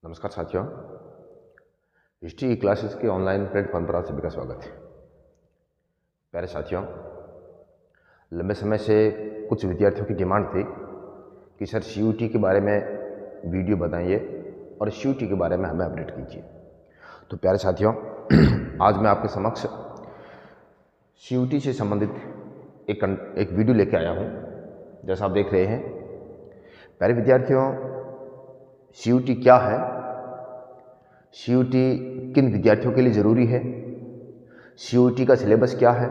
नमस्कार साथियों, history classes के ऑनलाइन प्लेटफॉर्म पर आप सभी का स्वागत है। प्यारे साथियों, लंबे समय से कुछ विद्यार्थियों की डिमांड थी कि सर CUT के बारे में वीडियो बताइए और CUT के बारे में हमें अपडेट कीजिए। तो प्यारे साथियों, आज मैं आपके समक्ष CUT से संबंधित एक वीडियो लेके आया हूँ। जैसा आप देख रहे हैं, प्यारे विद्यार्थियों, CUT क्या है, CUT किन विद्यार्थियों के लिए ज़रूरी है, CUT का सिलेबस क्या है,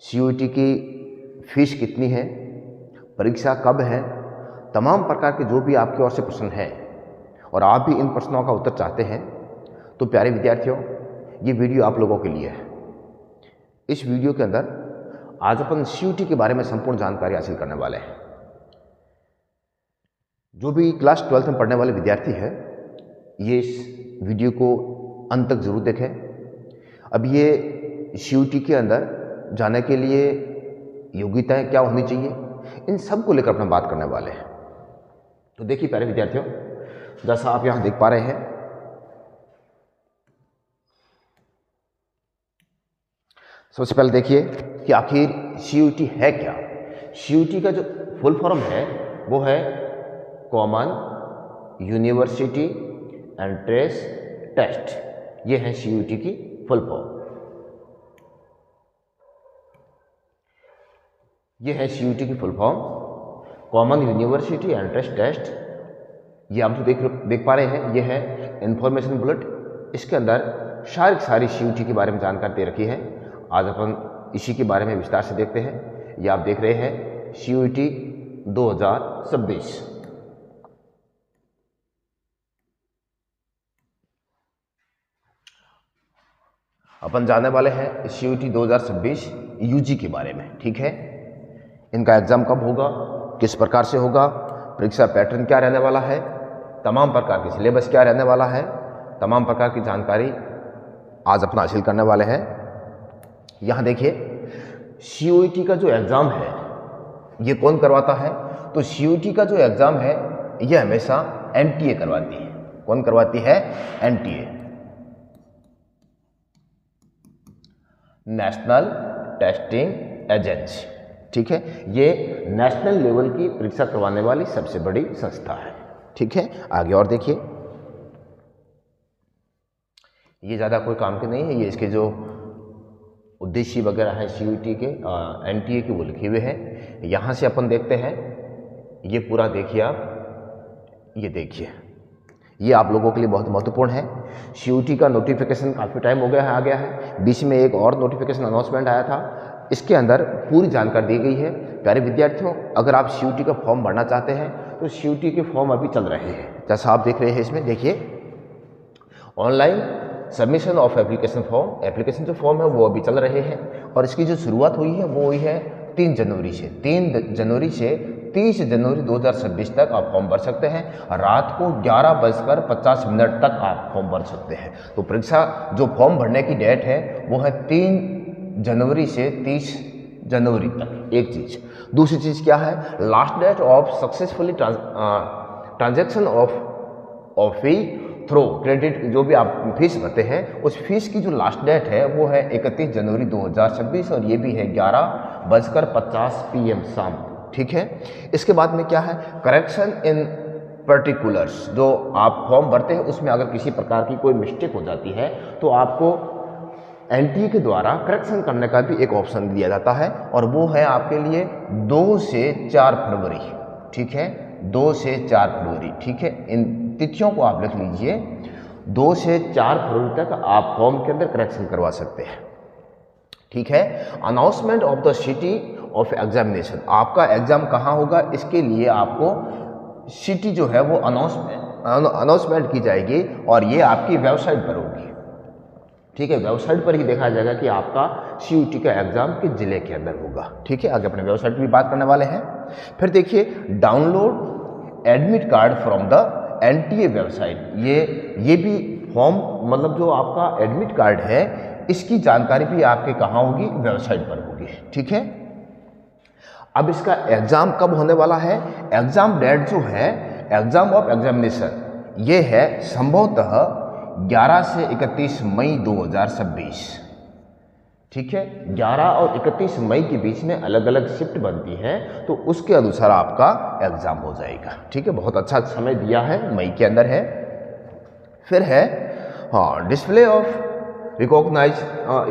CUT की फीस कितनी है, परीक्षा कब है, तमाम प्रकार के जो भी आपकी ओर से प्रश्न हैं और आप भी इन प्रश्नों का उत्तर चाहते हैं, तो प्यारे विद्यार्थियों, ये वीडियो आप लोगों के लिए है। इस वीडियो के अंदर आज अपन CUT के बारे में संपूर्ण जानकारी हासिल करने वाले हैं। जो भी क्लास 12th में पढ़ने वाले विद्यार्थी हैं, ये इस वीडियो को अंत तक जरूर देखें। अब ये CUT के अंदर जाने के लिए योग्यताएं क्या होनी चाहिए, इन सब को लेकर अपना बात करने वाले हैं। तो देखिए प्यारे विद्यार्थियों, जैसा आप यहां देख पा रहे हैं, सबसे पहले देखिए कि आखिर CUT है क्या। CUT का जो फुल फॉर्म है वो है कॉमन यूनिवर्सिटी एंट्रेंस टेस्ट। ये है CUT की फुल फॉर्म। ये है CUT की full form, common university entrance test. ये आप जो देख पा रहे हैं, ये है इंफॉर्मेशन बुलेट। इसके अंदर सारी CUT के बारे में जानकारी दे रखी है। आज अपन इसी के बारे में विस्तार से देखते हैं। ये आप देख रहे हैं CUT 2026। अपन जानने वाले हैं CUT 2026 UG के बारे में। ठीक है, इनका एग्जाम कब होगा, किस प्रकार से होगा, परीक्षा पैटर्न क्या रहने वाला है, तमाम प्रकार के सिलेबस क्या रहने वाला है, तमाम प्रकार की जानकारी आज अपना हासिल करने वाले हैं। यहाँ देखिए, CUT का जो एग्ज़ाम है ये कौन करवाता है। तो CUT का जो एग्ज़ाम है ये हमेशा NTA करवाती है। कौन करवाती है? NTA, national testing agency. ठीक है, ये नेशनल लेवल की परीक्षा करवाने वाली सबसे बड़ी संस्था है। ठीक है, आगे और देखिए, ये ज़्यादा कोई काम के नहीं है। ये इसके जो उद्देश्य वगैरह है CUT के NTA के वो लिखे हुए हैं। यहाँ से अपन देखते हैं, ये पूरा देखिए आप, ये देखिए, ये आप लोगों के लिए बहुत महत्वपूर्ण है। CUT का नोटिफिकेशन काफ़ी टाइम हो गया है, आ गया है। बीच में एक और नोटिफिकेशन अनाउंसमेंट आया था, इसके अंदर पूरी जानकारी दी गई है। प्यारे विद्यार्थियों, अगर आप CUT का फॉर्म भरना चाहते हैं तो CUT के फॉर्म अभी चल रहे हैं। जैसा आप देख रहे हैं, इसमें देखिए, online submission of application form, application जो फॉर्म है वो अभी चल रहे हैं। और इसकी जो शुरुआत हुई है वो हुई है 3 जनवरी से। 3 जनवरी से 30 जनवरी 2026 तक आप फॉर्म भर सकते हैं। रात को 11:50 तक आप फॉर्म भर सकते हैं। तो परीक्षा जो फॉर्म भरने की डेट है वो है 3 जनवरी से 30 जनवरी तक। एक चीज़। दूसरी चीज़ क्या है? Last date of successfully transaction of fee through credit, जो भी आप फीस भरते हैं उस फीस की जो लास्ट डेट है वो है 31 जनवरी 2026 और ये भी है 11:50 PM शाम। ठीक है, इसके बाद में क्या है? Correction in particulars. जो आप फॉर्म भरते हैं उसमें अगर किसी प्रकार की कोई मिस्टेक हो जाती है तो आपको NTA के द्वारा करेक्शन करने का भी एक ऑप्शन दिया जाता है, और वो है आपके लिए 2 से 4 फरवरी। ठीक है, 2 से 4 फरवरी। ठीक है, इन तिथियों को आप लिख लीजिए। 2 से 4 फरवरी तक आप फॉर्म के अंदर करेक्शन करवा सकते हैं। ठीक है, announcement of the city of examination. आपका एग्जाम कहाँ होगा, इसके लिए आपको सिटी जो है वो अनाउंसमेंट की जाएगी और ये आपकी वेबसाइट पर होगी। ठीक है, वेबसाइट पर ही देखा जाएगा कि आपका CUT का एग्जाम किस जिले के अंदर होगा। ठीक है, आगे अपने वेबसाइट पर भी बात करने वाले हैं। फिर देखिए, download admit card from the NTA website. ये भी फॉर्म, मतलब जो आपका एडमिट कार्ड है इसकी जानकारी भी आपके कहाँ होगी? वेबसाइट पर होगी। ठीक है, अब इसका एग्जाम कब होने वाला है? एग्जाम डेट जो है, एग्जाम ऑफ एग्जामिनेशन ये है संभवतः 11 से 31 मई 2026। ठीक है, 11 और 31 मई के बीच में अलग अलग शिफ्ट बनती है, तो उसके अनुसार आपका एग्ज़ाम हो जाएगा। ठीक है, बहुत अच्छा समय दिया है, मई के अंदर है। फिर है डिस्प्ले ऑफ रिकॉग्नाइज,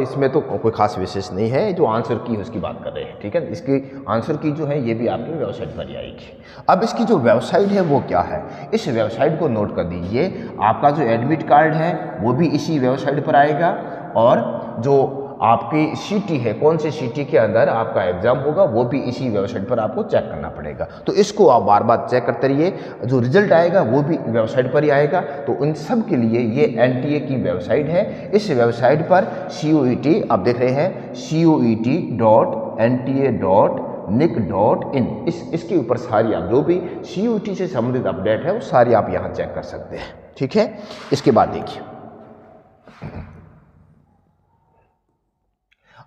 इसमें तो कोई खास विशेष नहीं है, जो आंसर की है उसकी बात कर रहे हैं। ठीक है, इसकी आंसर की जो है ये भी आपकी वेबसाइट पर ही आएगी। अब इसकी जो वेबसाइट है वो क्या है, इस वेबसाइट को नोट कर दीजिए। आपका जो एडमिट कार्ड है वो भी इसी वेबसाइट पर आएगा, और जो आपकी सिटी है, कौन से सिटी के अंदर आपका एग्जाम होगा, वो भी इसी वेबसाइट पर आपको चेक करना पड़ेगा। तो इसको आप बार बार चेक करते रहिए, जो रिजल्ट आएगा वो भी वेबसाइट पर ही आएगा। तो उन सब के लिए ये एनटीए की वेबसाइट है। इस वेबसाइट पर COET आप देख रहे हैं, coet.nta.nic.in, इसके ऊपर सारी आप जो भी COET से संबंधित अपडेट है वो सारी आप यहाँ चेक कर सकते हैं। ठीक है, इसके बाद देखिए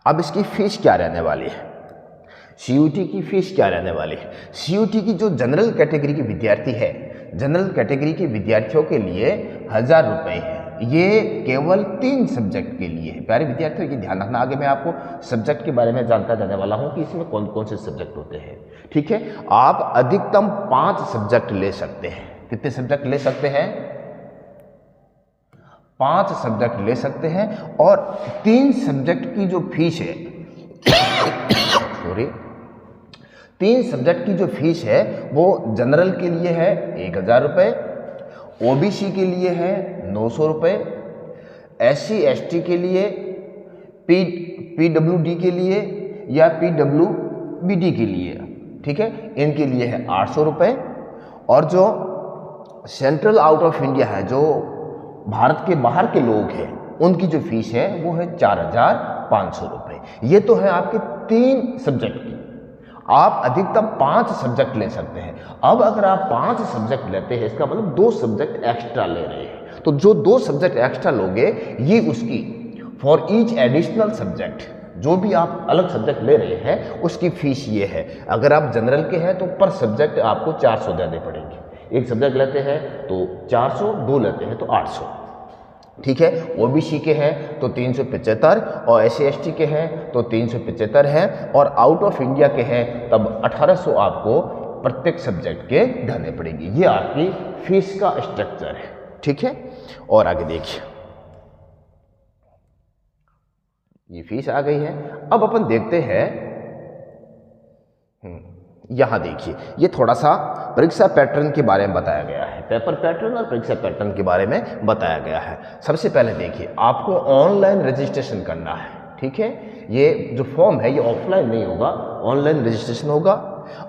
अब इसकी फीस क्या रहने वाली है। COET की फीस क्या रहने वाली है। COET की जो जनरल कैटेगरी के विद्यार्थी है, जनरल कैटेगरी के विद्यार्थियों के लिए 1000 रुपये है। ये केवल 3 सब्जेक्ट के लिए है। प्यारे विद्यार्थियों, ये ध्यान रखना, आगे मैं आपको सब्जेक्ट के बारे में जानता जाने वाला हूँ कि इसमें कौन कौन से सब्जेक्ट होते हैं। ठीक है, आप अधिकतम 5 सब्जेक्ट ले सकते हैं। कितने सब्जेक्ट ले सकते हैं? 5 सब्जेक्ट ले सकते हैं। और 3 सब्जेक्ट की जो फीस है सॉरी 3 सब्जेक्ट की जो फीस है वो जनरल के लिए है 1000 रुपये, OBC के लिए है 900 रुपये, SC ST के लिए, PWD के लिए या PWBD के लिए, ठीक है, इनके लिए है 800 रुपये। और जो सेंट्रल आउट ऑफ इंडिया है, जो भारत के बाहर के लोग हैं, उनकी जो फीस है वो है 4500 रुपये। ये तो है आपके 3 सब्जेक्ट की। आप अधिकतम 5 सब्जेक्ट ले सकते हैं। अब अगर आप 5 सब्जेक्ट लेते हैं, इसका मतलब 2 सब्जेक्ट एक्स्ट्रा ले रहे हैं। तो जो 2 सब्जेक्ट एक्स्ट्रा लोगे, ये उसकी फॉर ईच एडिशनल सब्जेक्ट, जो भी आप अलग सब्जेक्ट ले रहे हैं उसकी फीस ये है। अगर आप जनरल के हैं तो पर सब्जेक्ट आपको 400 देने पड़ेंगे। एक सब्जेक्ट लेते हैं तो 400, 2 लेते हैं तो 800। ठीक है, OBC के हैं तो 375, और SC ST के हैं तो 375 है, और आउट ऑफ इंडिया के हैं तब 1800 आपको प्रत्येक सब्जेक्ट के देने पड़ेंगे। ये आपकी फीस का स्ट्रक्चर है। ठीक है, और आगे देखिए, ये फीस आ गई है। अब अपन देखते हैं, यहां देखिए, ये थोड़ा सा परीक्षा पैटर्न के बारे में बताया गया है। पेपर पैटर्न और परीक्षा पैटर्न के बारे में बताया गया है। सबसे पहले देखिए, आपको ऑनलाइन रजिस्ट्रेशन करना है। ठीक है, ये जो फॉर्म है ये ऑफलाइन नहीं होगा, ऑनलाइन रजिस्ट्रेशन होगा।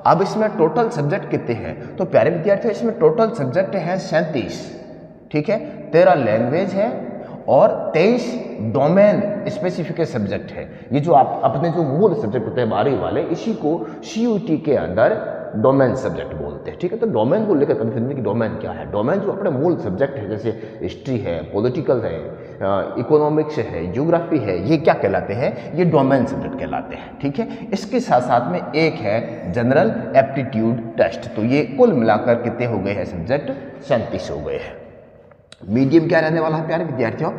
अब इसमें टोटल सब्जेक्ट कितने हैं? तो प्यारे विद्यार्थियों, इसमें टोटल सब्जेक्ट हैं 37। ठीक है, 13 लैंग्वेज है और 23 डोमेन स्पेसिफिक सब्जेक्ट है। ये जो आप अपने जो मूल सब्जेक्ट होते हैं 12वीं वाले, इसी को COET के अंदर डोमेन सब्जेक्ट बोलते हैं। ठीक है, तो डोमेन को लेकर कंफ्यूजन कि डोमेन क्या है। डोमेन जो अपने मूल सब्जेक्ट है, जैसे हिस्ट्री है, पॉलिटिकल है, इकोनॉमिक्स है, ज्योग्राफी है, ये क्या कहलाते हैं? ये डोमेन सब्जेक्ट कहलाते हैं। ठीक है, इसके साथ साथ में एक है जनरल एप्टीट्यूड टेस्ट। तो ये कुल मिलाकर कितने हो गए हैं सब्जेक्ट? 37 हो गए हैं। मीडियम क्या रहने वाला है प्यारे विद्यार्थियों?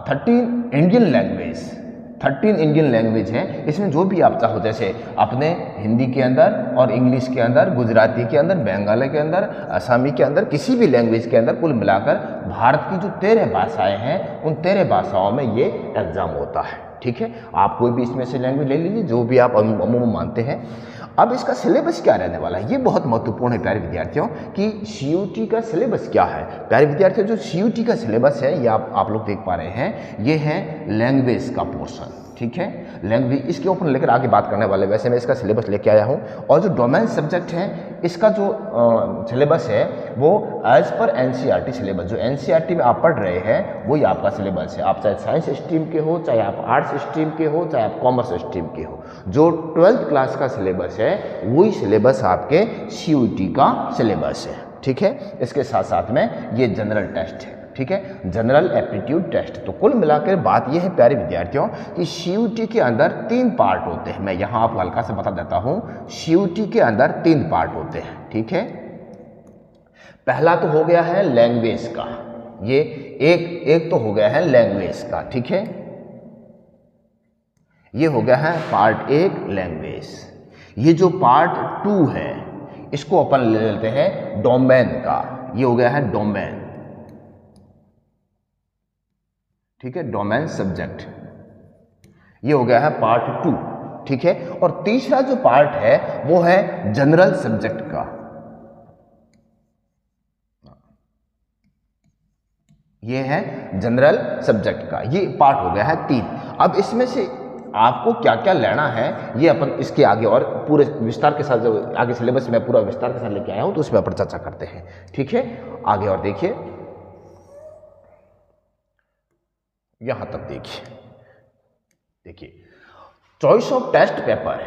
13 इंडियन लैंग्वेज, 13 इंडियन लैंग्वेज है। इसमें जो भी आप चाहो, जैसे अपने हिंदी के अंदर और इंग्लिश के अंदर, गुजराती के अंदर, बंगाली के अंदर, असमी के अंदर, किसी भी लैंग्वेज के अंदर, कुल मिलाकर भारत की जो 13 भाषाएं हैं, उन 13 भाषाओं में ये एग्जाम होता है। ठीक है, आप कोई भी इसमें से लैंग्वेज ले लीजिए, जो भी आप अमूमन मानते हैं। अब इसका सिलेबस क्या रहने वाला है, ये बहुत महत्वपूर्ण है प्यारे विद्यार्थियों कि COET का सिलेबस क्या है। प्यारे विद्यार्थियों, जो COET का सिलेबस है ये आप लोग देख पा रहे हैं, ये है लैंग्वेज का पोर्शन। ठीक है, लैंग्वेज, इसके ऊपर लेकर आगे बात करने वाले। वैसे मैं इसका सिलेबस लेके आया हूँ। और जो डोमेन सब्जेक्ट है, इसका जो सिलेबस है वो एज पर NCERT सिलेबस, जो NCERT में आप पढ़ रहे हैं वही आपका सिलेबस है। आप चाहे साइंस स्ट्रीम के हो, चाहे आप आर्ट्स स्ट्रीम के हो, चाहे आप कॉमर्स स्ट्रीम के हो, जो 12th क्लास का सिलेबस है वही सिलेबस आपके COET का सिलेबस है। ठीक है, इसके साथ साथ में ये जनरल टेस्ट है। ठीक है, जनरल एप्टीट्यूड टेस्ट। तो कुल मिलाकर बात यह है प्यारे विद्यार्थियों कि COET के अंदर 3 पार्ट होते हैं। मैं यहाँ आपको हल्का सा बता देता हूँ, COET के अंदर 3 पार्ट होते हैं। ठीक है, पहला तो हो गया है लैंग्वेज का, ये एक तो हो गया है लैंग्वेज का, ठीक है, ये हो गया है पार्ट 1 लैंग्वेज। ये जो पार्ट 2 है इसको अपन ले लेते हैं डोमेन का, ये हो गया है डोमेन, ठीक है, डोमेन सब्जेक्ट, ये हो गया है पार्ट 2, ठीक है। और तीसरा जो पार्ट है वो है जनरल सब्जेक्ट का, ये है जनरल सब्जेक्ट का, ये पार्ट हो गया है 3। अब इसमें से आपको क्या क्या लेना है ये अपन इसके आगे और पूरे विस्तार के साथ, जो आगे सिलेबस में पूरा विस्तार के साथ लेके आया हूं तो उसमें अपन चर्चा करते हैं, ठीक है। आगे और देखिए, यहां तक देखिए चॉइस ऑफ टेस्ट पेपर,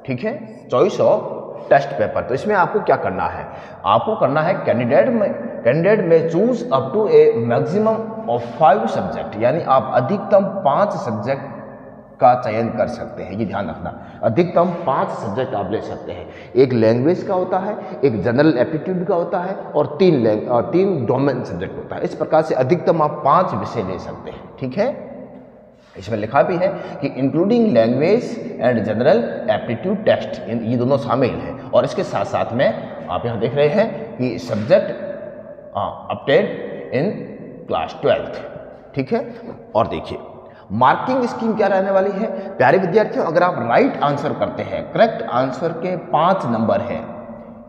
ठीक है, चॉइस ऑफ टेस्ट पेपर। तो इसमें आपको क्या करना है, आपको करना है कैंडिडेट में choose up to a maximum of 5 subject, यानी आप अधिकतम 5 सब्जेक्ट का चयन कर सकते हैं, ये ध्यान रखना, अधिकतम 5 सब्जेक्ट आप ले सकते हैं। एक लैंग्वेज का होता है, एक जनरल एप्टीट्यूड का होता है और 3 डोमेन सब्जेक्ट होता है। इस प्रकार से अधिकतम आप 5 विषय ले सकते हैं, ठीक है। इसमें लिखा भी है कि including language and general aptitude test, ये दोनों शामिल है। और इसके साथ साथ में आप यहाँ देख रहे हैं कि सब्जेक्ट अपटेड इन क्लास 12th, ठीक है। और देखिए मार्किंग स्कीम क्या रहने वाली है प्यारे विद्यार्थियों, अगर आप राइट आंसर करते हैं, करेक्ट आंसर के 5 नंबर हैं,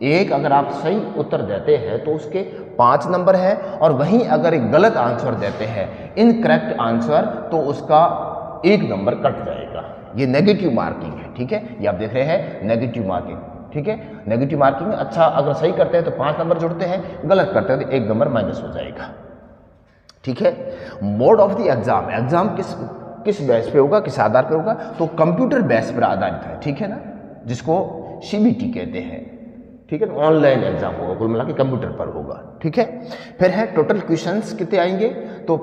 एक अगर आप सही उत्तर देते हैं तो उसके 5 नंबर है, और वहीं अगर एक गलत आंसर देते हैं, इनकरेक्ट आंसर, तो उसका 1 नंबर कट जाएगा। ये नेगेटिव मार्किंग है, ठीक है, ये आप देख रहे हैं नेगेटिव मार्किंग, ठीक है। नेगेटिव मार्किंग में अच्छा अगर सही करते हैं तो 5 नंबर जुड़ते हैं, गलत करते हैं तो 1 नंबर माइनस हो जाएगा, ठीक है। मोड ऑफ द एग्जाम किस बेस पे होगा, किस आधार पे होगा, तो कंप्यूटर बेस पर आधारित है, ठीक है ना, जिसको CBT कहते हैं, ठीक है। ऑनलाइन एग्जाम होगा, कुल मिला के कंप्यूटर पर होगा, ठीक है। फिर है टोटल क्वेश्चंस कितने आएंगे, तो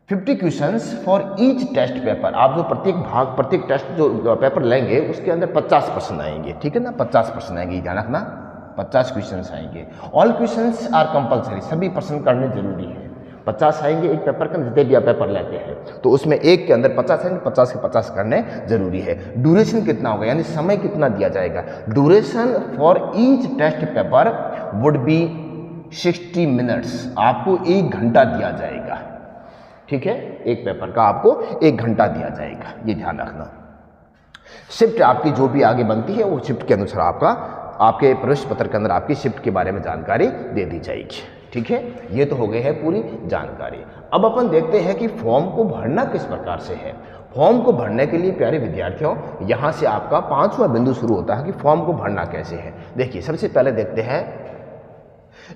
50 questions for each test paper. आप जो प्रत्येक टेस्ट जो पेपर लेंगे उसके अंदर 50% आएंगे, ठीक है ना, 50% आएंगे, ध्यान रखना, 50 क्वेश्चंस आएंगे। ऑल क्वेश्चंस आर कंपलसरी, सभी प्रश्न करने जरूरी है। 50 आएंगे एक पेपर का, जितने भी आप पेपर लेते हैं तो उसमें एक के अंदर 50 आएंगे, 50 के 50 करने जरूरी है। ड्यूरेशन कितना होगा, यानी समय कितना दिया जाएगा, duration for each test paper would be 60 minutes, आपको 1 घंटा दिया जाएगा, ठीक है, एक पेपर का आपको 1 घंटा दिया जाएगा, ये ध्यान रखना। शिफ्ट आपकी जो भी आगे बनती है वो शिफ्ट के अनुसार आपके प्रवेश पत्र के अंदर आपकी शिफ्ट के बारे में जानकारी दे दी जाएगी, ठीक है। ये तो हो गई है पूरी जानकारी। अब अपन देखते हैं कि फॉर्म को भरना किस प्रकार से है। फॉर्म को भरने के लिए प्यारे विद्यार्थियों, यहाँ से आपका 5वां बिंदु शुरू होता है कि फॉर्म को भरना कैसे है। देखिए सबसे पहले देखते हैं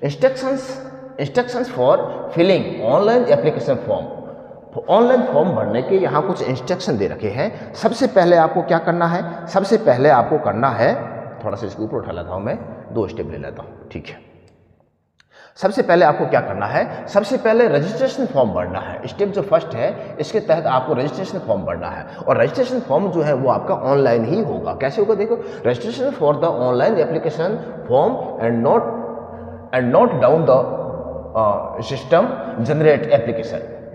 instructions for filling online application form. Online form भरने के यहाँ कुछ इंस्ट्रक्शन दे रखे हैं। सबसे पहले आपको क्या करना है, सबसे पहले आपको करना है, थोड़ा सा इसके ऊपर उठा लेता हूँ मैं, 2 स्टेप ले लेता हूँ, ठीक है। सबसे पहले आपको क्या करना है, सबसे पहले रजिस्ट्रेशन फॉर्म भरना है। स्टेप जो फर्स्ट है इसके तहत आपको रजिस्ट्रेशन फॉर्म भरना है, और रजिस्ट्रेशन फॉर्म जो है वो आपका ऑनलाइन ही होगा। कैसे होगा, देखो, registration for the online application form and note down the system generate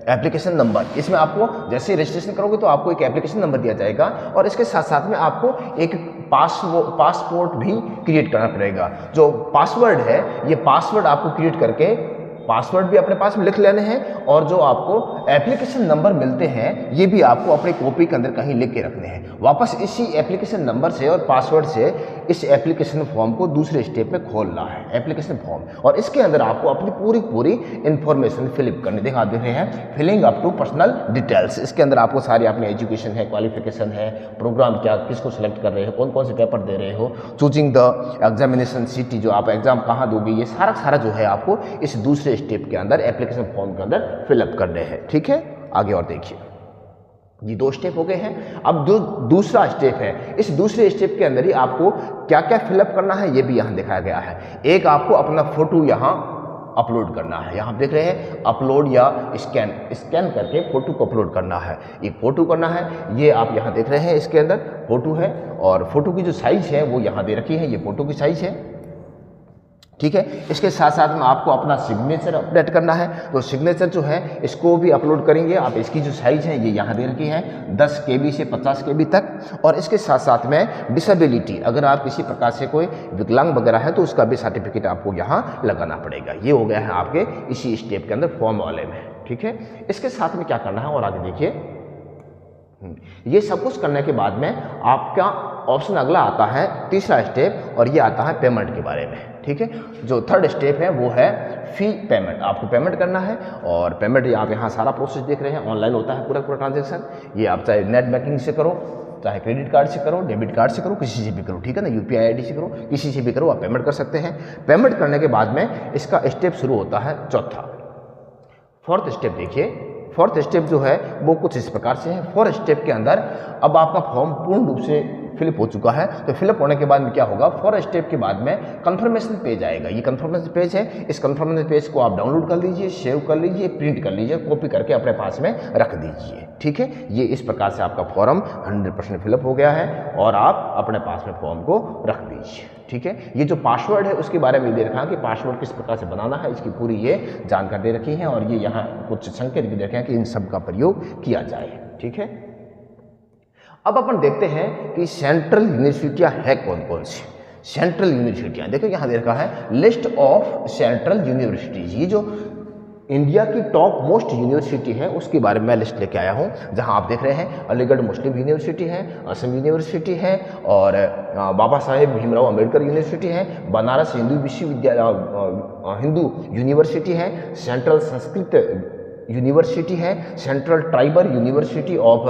application number. इसमें आपको जैसे रजिस्ट्रेशन करोगे तो आपको एक एप्लीकेशन नंबर दिया जाएगा, और इसके साथ साथ में आपको एक पासपोर्ट भी क्रिएट करना पड़ेगा। जो पासवर्ड है, ये पासवर्ड आपको क्रिएट करके पासवर्ड भी अपने पास में लिख लेने हैं, और जो आपको एप्लीकेशन नंबर मिलते हैं ये भी आपको अपनी कॉपी के अंदर कहीं लिख के रखने हैं। वापस इसी एप्लीकेशन नंबर से और पासवर्ड से इस एप्लीकेशन फॉर्म को दूसरे स्टेप में खोलना है, एप्लीकेशन फॉर्म, और इसके अंदर आपको अपनी पूरी इंफॉर्मेशन फिलअप करनी। देखा देख रहे हैं, filling up to personal details. इसके अंदर आपको सारी अपनी एजुकेशन है, क्वालिफिकेशन है, प्रोग्राम क्या, किसको सिलेक्ट कर रहे हो, कौन कौन से पेपर दे रहे हो, चूजिंग द एग्जामिनेशन सिटी, जो आप एग्जाम कहाँ दोगे, ये सारा जो है आपको इस दूसरे स्टेप के अंदर एप्लीकेशन फॉर्म के अंदर फिलअप करने हैं, ठीक है। आगे और देखिए, ये 2 स्टेप हो गए हैं। अब जो दूसरा स्टेप है, इस दूसरे स्टेप के अंदर ही आपको क्या क्या फिलअप करना है ये भी यहाँ दिखाया गया है। एक आपको अपना फोटो यहाँ अपलोड करना है, यहाँ देख रहे हैं अपलोड या स्कैन करके फोटो को अपलोड करना है। एक फोटो करना है, ये आप यहाँ देख रहे हैं, इसके अंदर फोटो है, और फोटो की जो साइज है वो यहाँ दे रखी है, ये फोटो की साइज है। ठीक है। इसके साथ साथ में आपको अपना सिग्नेचर अपडेट करना है, तो सिग्नेचर जो है इसको भी अपलोड करेंगे आप। इसकी जो साइज़ है ये यहाँ दे रखी है 10 KB से 50 KB तक। और इसके साथ साथ में डिसेबिलिटी, अगर आप किसी प्रकार से कोई विकलांग वगैरह है तो उसका भी सर्टिफिकेट आपको यहाँ लगाना पड़ेगा। ये हो गया है आपके इसी स्टेप के अंदर फॉर्म वाले में, ठीक है। इसके साथ में क्या करना है और आगे देखिए, ये सब कुछ करने के बाद में आपका ऑप्शन अगला आता है तीसरा स्टेप, और ये आता है पेमेंट के बारे में, ठीक है। जो थर्ड स्टेप है वो है फी पेमेंट, आपको पेमेंट करना है। और पेमेंट आप यहाँ सारा प्रोसेस देख रहे हैं, ऑनलाइन होता है पूरा ट्रांजेक्शन। ये आप चाहे नेट बैंकिंग से करो, चाहे क्रेडिट कार्ड से करो, डेबिट कार्ड से करो, किसी से भी करो, ठीक है ना। UPI ID से करो, किसी से भी करो, आप पेमेंट कर सकते हैं। पेमेंट करने के बाद में इसका स्टेप शुरू होता है चौथा। फोर्थ स्टेप देखिए, फोर्थ स्टेप जो है वो कुछ इस प्रकार से है। फोर्थ स्टेप के अंदर अब आपका फॉर्म पूर्ण रूप से फिलअप हो चुका है, तो फिलअप होने के बाद में क्या होगा, फोर्थ स्टेप के बाद में कंफर्मेशन पेज आएगा। ये कंफर्मेशन पेज है, इस कंफर्मेशन पेज को आप डाउनलोड कर लीजिए, सेव कर लीजिए, प्रिंट कर लीजिए, कॉपी करके अपने पास में रख दीजिए, ठीक है। ये इस प्रकार से आपका फॉर्म 100% फिलअप हो गया है और आप अपने पास में फॉर्म को रख दीजिए, ठीक है। ये जो पासवर्ड है उसके बारे में दे रखा है कि पासवर्ड किस प्रकार से बनाना है, इसकी पूरी ये जानकारी दे रखी है। और ये यहाँ कुछ संकेत भी दे रखे हैं कि इन सब का प्रयोग किया जाए, ठीक है। अब अपन देखते हैं कि सेंट्रल यूनिवर्सिटियां है कौन कौन सी। सेंट्रल यूनिवर्सिटियां देखो यहाँ दे रखा है लिस्ट ऑफ सेंट्रल यूनिवर्सिटीज। ये जो इंडिया की टॉप मोस्ट यूनिवर्सिटी है उसके बारे में मैं लिस्ट लेके आया हूँ, जहाँ आप देख रहे हैं अलीगढ़ मुस्लिम यूनिवर्सिटी है, असम यूनिवर्सिटी है, और बाबा साहेब भीमराव अंबेडकर यूनिवर्सिटी है, बनारस हिंदू विश्वविद्यालय हिंदू यूनिवर्सिटी है, सेंट्रल संस्कृत यूनिवर्सिटी है, central tribal university of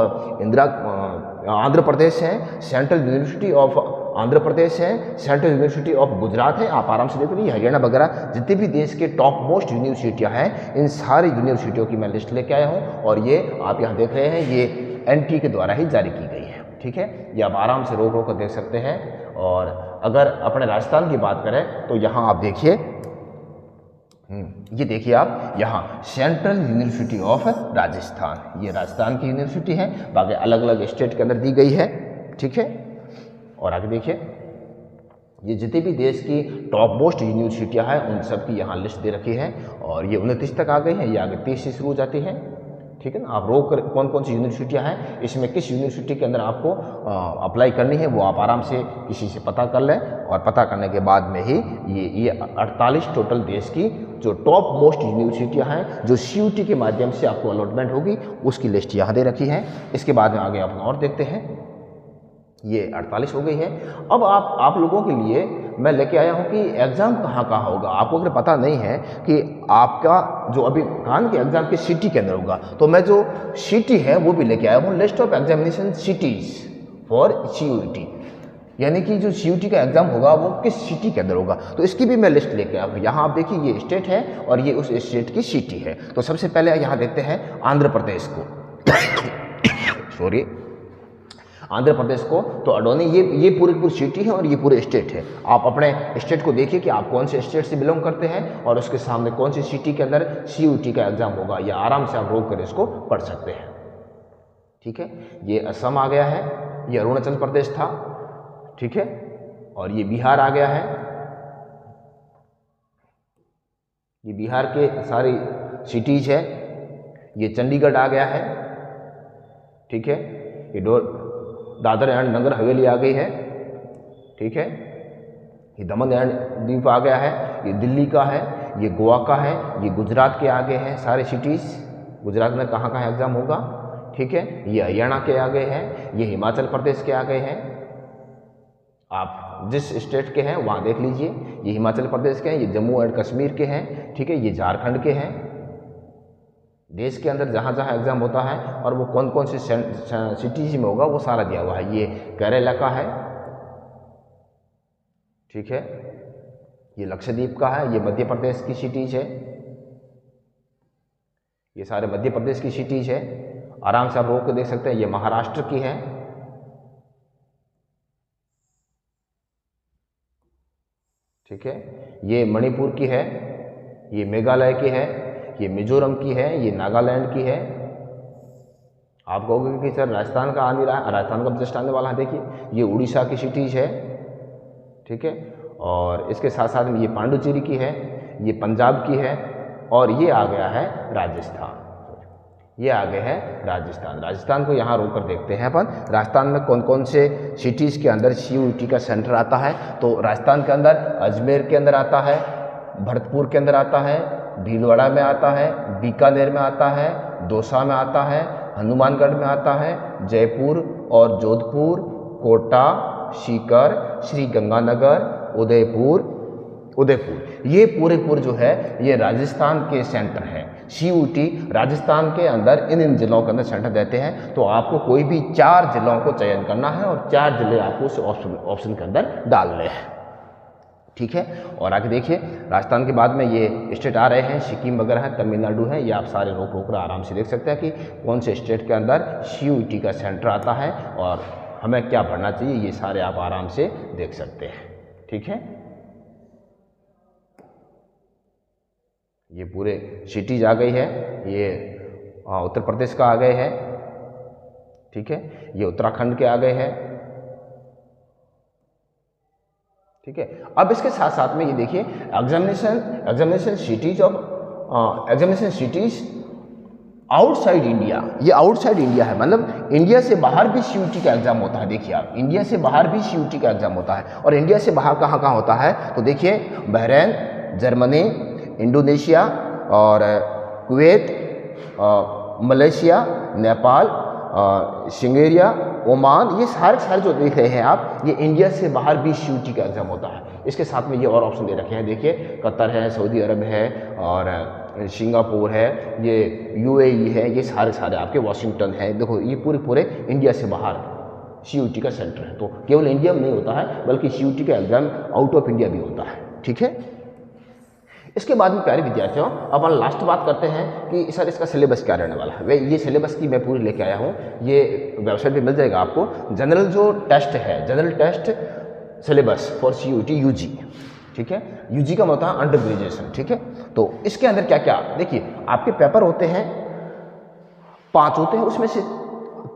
Andhra Pradesh है, central university of Andhra Pradesh है, सेंट्रल यूनिवर्सिटी ऑफ गुजरात है। आप आराम से देख लीजिए, हरियाणा वगैरह जितने भी देश के टॉप मोस्ट यूनिवर्सिटियां हैं, इन सारी यूनिवर्सिटियों की मैं लिस्ट लेके आया हूं। और ये आप यहाँ देख रहे हैं, ये NTA के द्वारा ही जारी की गई है, ठीक है। ये आप आराम से रोक रोक कर देख सकते हैं। और अगर अपने राजस्थान की बात करें तो यहाँ आप देखिए, ये देखिए आप यहाँ सेंट्रल यूनिवर्सिटी ऑफ राजस्थान, ये राजस्थान की यूनिवर्सिटी है, बाकी अलग अलग स्टेट के अंदर दी गई है, ठीक है। और आगे देखिए, ये जितने भी देश की टॉप मोस्ट यूनिवर्सिटियाँ हैं उन सब की यहाँ लिस्ट दे रखी है। और ये 29 तक आ गई है, ये आगे 30 से शुरू हो जाती है, ठीक है ना। आप रोक कर कौन कौन सी यूनिवर्सिटियाँ हैं, इसमें किस यूनिवर्सिटी के अंदर आपको अप्लाई करनी है वो आप आराम से किसी से पता कर लें। और पता करने के बाद में ही ये 48 टोटल देश की जो टॉप मोस्ट यूनिवर्सिटियाँ हैं जो CUT के माध्यम से आपको अलॉटमेंट होगी, उसकी लिस्ट यहाँ दे रखी है। इसके बाद में आगे अपन और देखते हैं, ये 48 हो गई है। अब आप लोगों के लिए मैं लेके आया हूँ कि एग्ज़ाम कहाँ कहाँ होगा। आपको अगर पता नहीं है कि आपका जो अभी कान के एग्ज़ाम के सिटी के अंदर होगा, तो मैं जो सिटी है वो भी लेके आया हूँ, list of examination cities for CUT, यानी कि जो CUT का एग्ज़ाम होगा वो किस सिटी के अंदर होगा, तो इसकी भी मैं लिस्ट लेके आया हूँ। यहाँ आप देखिए, ये स्टेट है और ये उस स्टेट की सिटी है। तो सबसे पहले यहाँ देखते हैं आंध्र प्रदेश को सॉरी, आंध्र प्रदेश को। तो अडोनी ये पूरी सिटी है और ये पूरे स्टेट है। आप अपने स्टेट को देखिए कि आप कौन से स्टेट से बिलोंग करते हैं और उसके सामने कौन सी सिटी के अंदर CUT का एग्ज़ाम होगा, या आराम से आप रोक कर इसको पढ़ सकते हैं, ठीक है। ये असम आ गया है, ये अरुणाचल प्रदेश था, ठीक है, और ये बिहार आ गया है, ये बिहार के सारी सिटीज़ है, ये चंडीगढ़ आ गया है, ठीक है, ये दादर एंड नगर हवेली आ गई है, ठीक है, ये दमन एंड दीव आ गया है, ये दिल्ली का है, ये गोवा का है, ये गुजरात के आगे हैं सारे सिटीज़, गुजरात में कहाँ कहाँ एग्ज़ाम होगा, ठीक है, ये हरियाणा के आगे हैं, ये हिमाचल प्रदेश के आगे हैं। आप जिस स्टेट के हैं वहाँ देख लीजिए, ये हिमाचल प्रदेश के हैं, ये जम्मू एंड कश्मीर के हैं, ठीक है, ये झारखंड के हैं। देश के अंदर जहाँ जहाँ एग्ज़ाम होता है और वो कौन कौन सी सिटीज में होगा वो सारा दिया हुआ है। ये केरला का है, ठीक है, ये लक्षद्वीप का है, ये मध्य प्रदेश की सिटीज है, ये सारे मध्य प्रदेश की सिटीज है। आराम से आप रोक के देख सकते हैं, ये महाराष्ट्र की है, ठीक है, ये मणिपुर की है, ये मेघालय की है, ये मिजोरम की है, ये नागालैंड की है। आप कहोगे कि सर राजस्थान का आ नहीं रहा है, राजस्थान का जस्ट आने वाला है, देखिए ये उड़ीसा की सिटीज है, ठीक है, और इसके साथ साथ में ये पांडुचेरी की है, ये पंजाब की है, और ये आ गया है राजस्थान। ये आगे है राजस्थान। राजस्थान को यहाँ रोक कर देखते हैं अपन, राजस्थान में कौन कौन से सिटीज़ के अंदर CUET का सेंटर आता है। तो राजस्थान के अंदर अजमेर के अंदर आता है, भरतपुर के अंदर आता है, भीलवाड़ा में आता है, बीकानेर में आता है, दौसा में आता है, हनुमानगढ़ में आता है, जयपुर और जोधपुर, कोटा, सीकर, श्री गंगानगर, उदयपुर, ये पूरे जो है ये राजस्थान के सेंटर हैं। CUET राजस्थान के अंदर इन जिलों के अंदर सेंटर देते हैं। तो आपको कोई भी 4 जिलों को चयन करना है और 4 जिले आपको उस ऑप्शन के अंदर डालने हैं, ठीक है। और आगे देखिए, राजस्थान के बाद में ये स्टेट आ रहे हैं, सिक्किम वगैरह है, तमिलनाडु है, ये आप सारे रोक कर आराम से देख सकते हैं कि कौन से स्टेट के अंदर CUET का सेंटर आता है और हमें क्या पढ़ना चाहिए, ये सारे आप आराम से देख सकते हैं, ठीक है। ये पूरे सिटीज आ गई है, ये उत्तर प्रदेश का आ गए हैं, ठीक है, ये उत्तराखंड के आ गए हैं, ठीक है। अब इसके साथ साथ में ये देखिए एग्जामिनेशन सिटीज आउटसाइड इंडिया, ये आउटसाइड इंडिया है, मतलब इंडिया से बाहर भी CUET का एग्जाम होता है। देखिए आप, इंडिया से बाहर भी CUET का एग्जाम होता है। और इंडिया से बाहर कहाँ कहाँ होता है, तो देखिए बहरीन, जर्मनी, इंडोनेशिया और कुवैत, मलेशिया, नेपाल, सिंगेरिया, ओमान, ये सारे जो देख रहे हैं आप, ये इंडिया से बाहर भी CUET का एग्जाम होता है। इसके साथ में ये और ऑप्शन दे रखे हैं, देखिए कतर है, सऊदी अरब है और सिंगापुर है, ये UAE है, ये सारे आपके वाशिंगटन है। देखो ये पूरे इंडिया से बाहर CUET का सेंटर है। तो केवल इंडिया में नहीं होता है बल्कि CUET का एग्जाम आउट ऑफ इंडिया भी होता है, ठीक है। इसके बाद में प्यारे विद्यार्थियों, अब हम लास्ट बात करते हैं कि सर इसका सिलेबस क्या रहने वाला है। वे ये सिलेबस की मैं पूरी लेके आया हूँ, ये वेबसाइट पे मिल जाएगा आपको। जनरल जो टेस्ट है, general test syllabus for CUET UG, ठीक है। UG का मतलब है अंडर ग्रेजुएशन, ठीक है। तो इसके अंदर क्या क्या, देखिए आपके पेपर होते हैं 5 होते हैं, उसमें से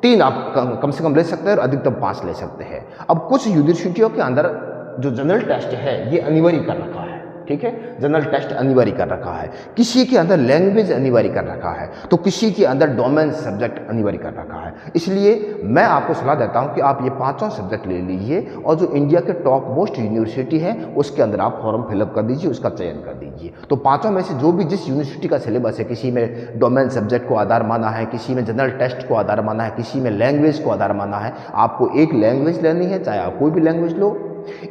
3 आप कम से कम ले सकते हैं और अधिकतम 5 ले सकते हैं। अब कुछ यूनिवर्सिटियों के अंदर जो जनरल टेस्ट है ये अनिवार्य कर रखा है, ठीक है, जनरल टेस्ट अनिवार्य कर रखा है। किसी के अंदर लैंग्वेज अनिवार्य कर रखा है, तो किसी के अंदर डोमेन सब्जेक्ट अनिवार्य कर रखा है। इसलिए मैं आपको सलाह देता हूं कि आप ये 5 सब्जेक्ट ले लीजिए और जो इंडिया के टॉप मोस्ट यूनिवर्सिटी है उसके अंदर आप फॉर्म फिलअप कर दीजिए, उसका चयन कर दीजिए। तो 5 में से जो भी जिस यूनिवर्सिटी का सिलेबस है, किसी में डोमेन सब्जेक्ट को आधार माना है, किसी में जनरल टेस्ट को आधार माना है, किसी में लैंग्वेज को आधार माना है, आपको एक लैंग्वेज लेनी है, चाहे आप कोई भी लैंग्वेज लो।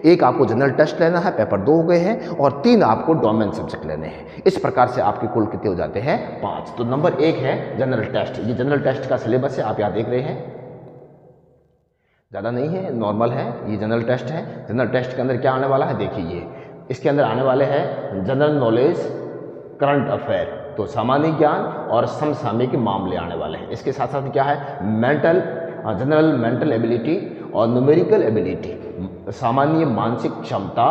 एक आपको जनरल टेस्ट लेना है, पेपर 2 हो गए हैं, और 3 आपको डोमेन सब्जेक्ट लेने हैं। इस प्रकार से आपके कुल कितने हो जाते हैं 5। तो नंबर 1 है जनरल टेस्ट। ये जनरल टेस्ट का सिलेबस है, आप यहाँ देख रहे हैं, ज़्यादा नहीं है, नॉर्मल है, ये जनरल टेस्ट है। जनरल टेस्ट के अंदर क्या आने वाला है, देखिए ये इसके अंदर आने वाले हैं जनरल नॉलेज, करंट अफेयर, तो सामान्य ज्ञान और समसामयिक मामले आने वाले हैं। इसके साथ साथ क्या है, जनरल मेंटल एबिलिटी और न्यूमेरिकल एबिलिटी, सामान्य मानसिक क्षमता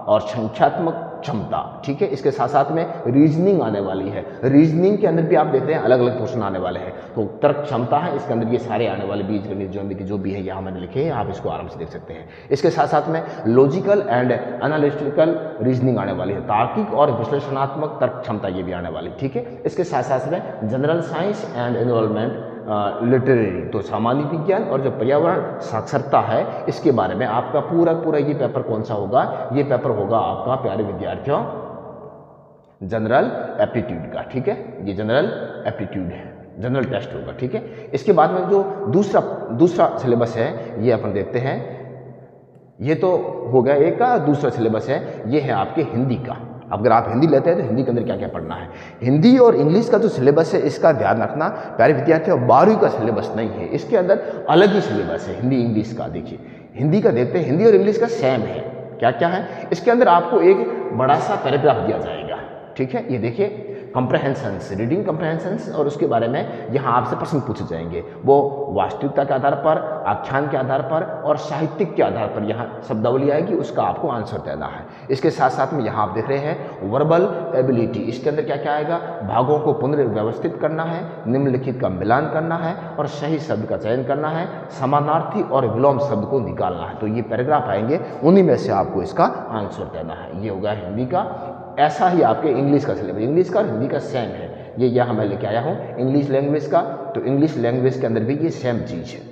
और संख्यात्मक क्षमता, ठीक है। इसके साथ साथ में रीजनिंग आने वाली है। रीजनिंग के अंदर भी आप देख रहे हैं अलग अलग क्वेश्चन आने वाले हैं। तो तर्क क्षमता है, इसके अंदर ये सारे आने वाले, बीजगणित, ज्योमेट्री जो भी है यहाँ मैंने लिखे हैं, आप इसको आराम से देख सकते हैं। इसके साथ साथ में लॉजिकल एंड एनालिटिकल रीजनिंग आने वाली है, तार्किक और विश्लेषणात्मक तर्क क्षमता ये भी आने वाली, ठीक है। इसके साथ साथ में general science and environment, literary, तो सामान्य विज्ञान और जो पर्यावरण साक्षरता है इसके बारे में आपका पूरा ये पेपर कौन सा होगा, ये पेपर होगा आपका प्यारे विद्यार्थियों जनरल एप्टीट्यूड का, ठीक है। ये जनरल एप्टीट्यूड है, जनरल टेस्ट होगा, ठीक है। इसके बाद में जो दूसरा सिलेबस है ये अपन देखते हैं। ये तो हो गया एक का। दूसरा सिलेबस है, ये है आपके हिंदी का। अगर आप हिंदी लेते हैं तो हिंदी के अंदर क्या क्या पढ़ना है। हिंदी और इंग्लिश का जो सिलेबस है इसका ध्यान रखना प्यारे विद्यार्थियों, 12वीं का सिलेबस नहीं है, इसके अंदर अलग ही सिलेबस है हिंदी इंग्लिश का। देखिए हिंदी का देखते हैं, हिंदी और इंग्लिश का सेम है। क्या क्या है इसके अंदर, आपको एक बड़ा सा पैराग्राफ दिया जाएगा, ठीक है। ये देखिए, कंप्रहेंशंस, रीडिंग कंप्रहेंशंस, और उसके बारे में यहाँ आपसे प्रश्न पूछे जाएंगे। वो वास्तविकता के आधार पर, आख्यान के आधार पर और साहित्यिक के आधार पर यहाँ शब्दावली आएगी, उसका आपको आंसर देना है। इसके साथ साथ में यहाँ आप देख रहे हैं वर्बल एबिलिटी, इसके अंदर क्या क्या आएगा, भागों को पुनर्व्यवस्थित करना है, निम्नलिखित का मिलान करना है और सही शब्द का चयन करना है, समानार्थी और विलोम शब्द को निकालना है। तो ये पैराग्राफ आएंगे, उन्हीं में से आपको इसका आंसर देना है। ये होगा हिंदी का। ऐसा ही आपके इंग्लिश का सिलेबस, इंग्लिश का और हिंदी का सेम है। ये यहाँ मैं लेके आया हूँ इंग्लिश लैंग्वेज का, तो इंग्लिश लैंग्वेज के अंदर भी ये सेम चीज़ है,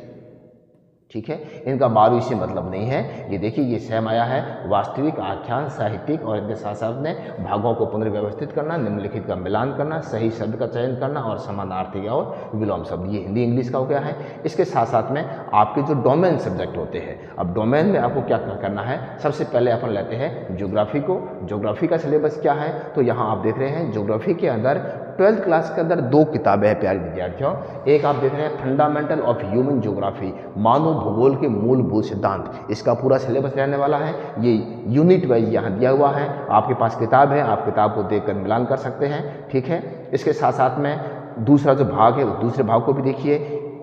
ठीक है। इनका बारहवीं से मतलब नहीं है। ये देखिए ये सेम आया है, वास्तविक, आख्यान, साहित्यिक और इनके साथ साथ में भागों को पुनर्व्यवस्थित करना, निम्नलिखित का मिलान करना, सही शब्द का चयन करना और समानार्थी और विलोम शब्द, ये हिंदी इंग्लिश का हो गया है। इसके साथ साथ में आपके जो डोमेन सब्जेक्ट होते हैं, अब डोमेन में आपको क्या करना है, सबसे पहले अपन लेते हैं ज्योग्राफी को। ज्योग्राफी का सिलेबस क्या है, तो यहाँ आप देख रहे हैं ज्योग्राफी के अंदर 12th क्लास के अंदर 2 किताबें हैं प्यारे विद्यार्थियों। एक आप देख रहे हैं फंडामेंटल ऑफ ह्यूमन ज्योग्राफी, मानव भूगोल के मूलभूत सिद्धांत, इसका पूरा सिलेबस रहने वाला है। ये यूनिट वाइज यहाँ दिया हुआ है, आपके पास किताब है, आप किताब को देखकर मिलान कर सकते हैं, ठीक है। इसके साथ साथ में दूसरा जो भाग है, दूसरे भाग को भी देखिए,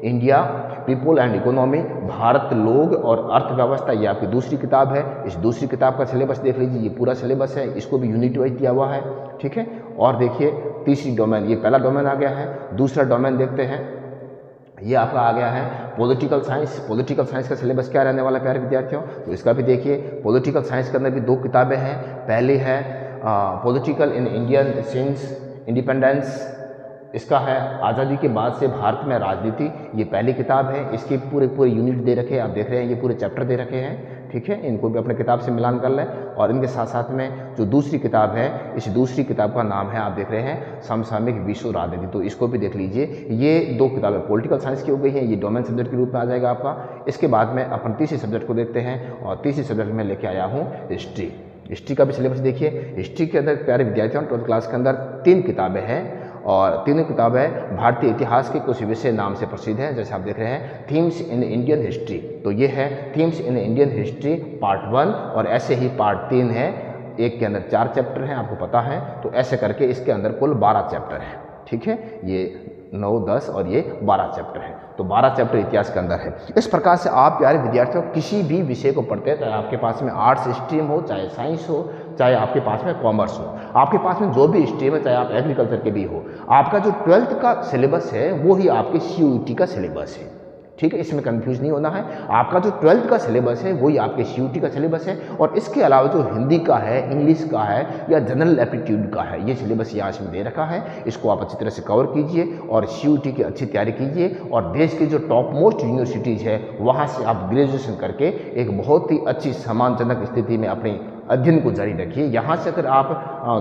India people and economy, Bharat, लोग और अर्थव्यवस्था, ये आपकी दूसरी किताब है। इस दूसरी किताब का सिलेबस देख लीजिए, ये पूरा सिलेबस है, इसको भी यूनिट वाइज दिया हुआ है, ठीक है। और देखिए तीसरी डोमेन, ये पहला डोमेन आ गया है। दूसरा डोमेन देखते हैं, ये आपका आ गया है पॉलिटिकल साइंस। पॉलिटिकल साइंस का सिलेबस क्या रहने वाला है प्यारे विद्यार्थियों, तो इसका भी देखिए। पॉलिटिकल साइंस के अंदर भी 2 किताबें हैं। पहली है political in Indian since independence, इसका है आज़ादी के बाद से भारत में राजनीति, ये पहली किताब है। इसके पूरे यूनिट दे रखे हैं, आप देख रहे हैं ये पूरे चैप्टर दे रखे हैं, ठीक है। इनको भी अपने किताब से मिलान कर लें। और इनके साथ साथ में जो दूसरी किताब है, इस दूसरी किताब का नाम है, आप देख रहे हैं समसामयिक विश्व राजनीति, तो इसको भी देख लीजिए। ये 2 किताबें पॉलिटिकल साइंस की हो गई हैं, ये डोमेन सब्जेक्ट के रूप में आ जाएगा आपका। इसके बाद में अपन तीसरे सब्जेक्ट को देखते हैं, और तीसरी सब्जेक्ट में लेके आया हूँ हिस्ट्री। हिस्ट्री का भी सिलेबस देखिए। हिस्ट्री के अंदर प्यारे विद्यार्थियों 12th क्लास के अंदर 3 किताबें हैं, और तीनों किताबें भारतीय इतिहास के कुछ विषय नाम से प्रसिद्ध हैं। जैसे आप देख रहे हैं थीम्स इन इंडियन हिस्ट्री, तो ये है themes in Indian history part 1, और ऐसे ही पार्ट 3 है। एक के अंदर 4 चैप्टर हैं, आपको पता है, तो ऐसे करके इसके अंदर कुल 12 चैप्टर हैं, ठीक है। ये 9, 10 और ये 12 चैप्टर हैं, तो 12 चैप्टर इतिहास के अंदर है। इस प्रकार से आप प्यारे विद्यार्थियों किसी भी विषय को पढ़ते हैं, चाहे आपके पास में आर्ट्स स्ट्रीम हो, चाहे साइंस हो, चाहे आपके पास में कॉमर्स हो, आपके पास में जो भी स्ट्रीम है, चाहे आप एग्रीकल्चर के भी हो, आपका जो 12th का सिलेबस है वो ही आपके CUET का सिलेबस है, ठीक है। इसमें कंफ्यूज नहीं होना है। आपका जो 12th का सिलेबस है वही आपके CUET का सिलेबस है, और इसके अलावा जो हिंदी का है, इंग्लिश का है या जनरल एप्टीट्यूड का है, ये सिलेबस यहाँ इसमें दे रखा है। इसको आप अच्छी तरह से कवर कीजिए और CUET की अच्छी तैयारी कीजिए, और देश की जो टॉप मोस्ट यूनिवर्सिटीज़ है वहाँ से आप ग्रेजुएशन करके एक बहुत ही अच्छी सम्मानजनक स्थिति में अपनी अध्ययन को जारी रखिए। यहाँ से अगर आप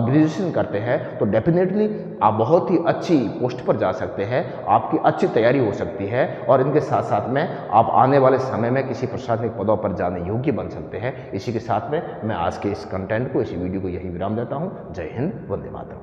ग्रेजुएशन करते हैं तो डेफिनेटली आप बहुत ही अच्छी पोस्ट पर जा सकते हैं, आपकी अच्छी तैयारी हो सकती है, और इनके साथ साथ में आप आने वाले समय में किसी प्रशासनिक पदों पर जाने योग्य बन सकते हैं। इसी के साथ में मैं आज के इस कंटेंट को, इस वीडियो को यही विराम देता हूँ। जय हिंद, वंदे मातरम।